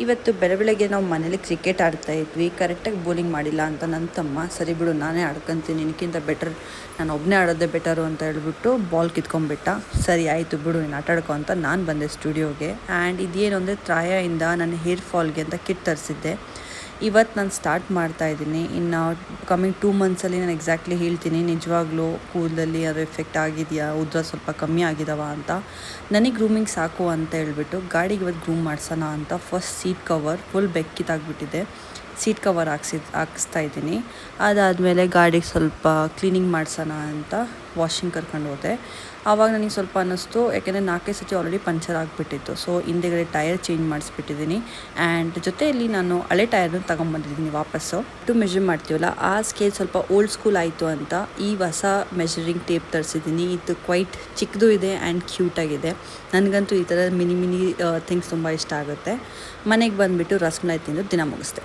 ಇವತ್ತು ಬೆಳಗ್ಗೆ ನಾವು ಮನೇಲಿ ಕ್ರಿಕೆಟ್ ಆಡ್ತಾ ಇದ್ವಿ. ಕರೆಕ್ಟಾಗಿ ಬೌಲಿಂಗ್ ಮಾಡಿಲ್ಲ ಅಂತ ನನ್ನ ತಮ್ಮ, ಸರಿ ಬಿಡು ನಾನೇ ಆಡ್ಕೊತೀನಿ, ನಿನಗಿಂತ ಬೆಟರ್ ನಾನು ಒಬ್ಬನೇ ಆಡೋದೇ ಬೆಟರು ಅಂತ ಹೇಳ್ಬಿಟ್ಟು ಬಾಲ್ ಕಿತ್ಕೊಂಡ್ಬಿಟ್ಟ. ಸರಿ ಆಯಿತು ಬಿಡು ನೀನು ಆಟ ಆಡ್ಕೊ ಅಂತ ನಾನು ಬಂದೆ ಸ್ಟುಡಿಯೋಗೆ. ಆ್ಯಂಡ್ ಇದೇನು ಅಂದರೆ ತ್ರಾಯಿಂದ ನನ್ನ ಹೇರ್ ಫಾಲ್ಗೆ ಅಂತ ಕಿಟ್ ತರಿಸಿದ್ದೆ. ಇವತ್ತು ನಾನು ಸ್ಟಾರ್ಟ್ ಮಾಡ್ತಾ ಇದ್ದೀನಿ. ಇನ್ನು ಕಮ್ಮಿಂಗ್ 2 ಮಂತ್ಸಲ್ಲಿ ನಾನು ಎಕ್ಸಾಕ್ಟ್ಲಿ ಹೇಳ್ತೀನಿ ನಿಜವಾಗ್ಲೂ ಕೂದಲಲ್ಲಿ ಅದು ಎಫೆಕ್ಟ್ ಆಗಿದೆಯಾ, ಉದ್ದ ಸ್ವಲ್ಪ ಕಮ್ಮಿ ಆಗಿದಾವ ಅಂತ. ನನಗೆ ಗ್ರೂಮಿಂಗ್ ಸಾಕು ಅಂತ ಹೇಳ್ಬಿಟ್ಟು ಗಾಡಿಗೆ ಇವತ್ತು ಗ್ರೂಮ್ ಮಾಡ್ಸೋಣ ಅಂತ ಫಸ್ಟ್ ಸೀಟ್ ಕವರ್ ಫುಲ್ ಬೆಕ್ಕಿತಾಗ್ಬಿಟ್ಟಿದೆ, ಸೀಟ್ ಕವರ್ ಹಾಕ್ಸ್ತಾ ಇದ್ದೀನಿ. ಅದಾದಮೇಲೆ ಗಾಡಿಗೆ ಸ್ವಲ್ಪ ಕ್ಲೀನಿಂಗ್ ಮಾಡ್ಸೋಣ ಅಂತ ವಾಷಿಂಗ್ ಕರ್ಕೊಂಡು ಹೋದೆ. ಆವಾಗ ನನಗೆ ಸ್ವಲ್ಪ ಅನ್ನಿಸ್ತು, ಯಾಕೆಂದರೆ 4 ಸತಿ ಆಲ್ರೆಡಿ ಪಂಚರ್ ಆಗಿಬಿಟ್ಟಿತ್ತು. ಸೊ ಹಿಂದೆಗಡೆ ಟೈರ್ ಚೇಂಜ್ ಮಾಡಿಸ್ಬಿಟ್ಟಿದ್ದೀನಿ. ಆ್ಯಂಡ್ ಜೊತೆಯಲ್ಲಿ ನಾನು ಹಳೆ ಟೈರ್ನ ತೊಗೊಂಬಂದಿದ್ದೀನಿ ವಾಪಸ್ಸು. ಮೆಜರ್ ಮಾಡ್ತೀವಲ್ಲ ಆ ಸ್ಕೇಲ್ ಸ್ವಲ್ಪ ಓಲ್ಡ್ ಸ್ಕೂಲ್ ಆಯಿತು ಅಂತ ಈ ಹೊಸ ಮೆಜರಿಂಗ್ ಟೇಪ್ ತರಿಸಿದ್ದೀನಿ. ಇದು ಕ್ವೈಟ್ ಚಿಕ್ಕದು ಇದೆ ಆ್ಯಂಡ್ ಕ್ಯೂಟಾಗಿದೆ. ನನಗಂತೂ ಈ ಥರ ಮಿನಿ ಥಿಂಗ್ಸ್ ತುಂಬ ಇಷ್ಟ ಆಗುತ್ತೆ. ಮನೆಗೆ ಬಂದುಬಿಟ್ಟು ರಸಮಲೈ ತಿಂದು ದಿನ ಮುಗಿಸ್ದೆ.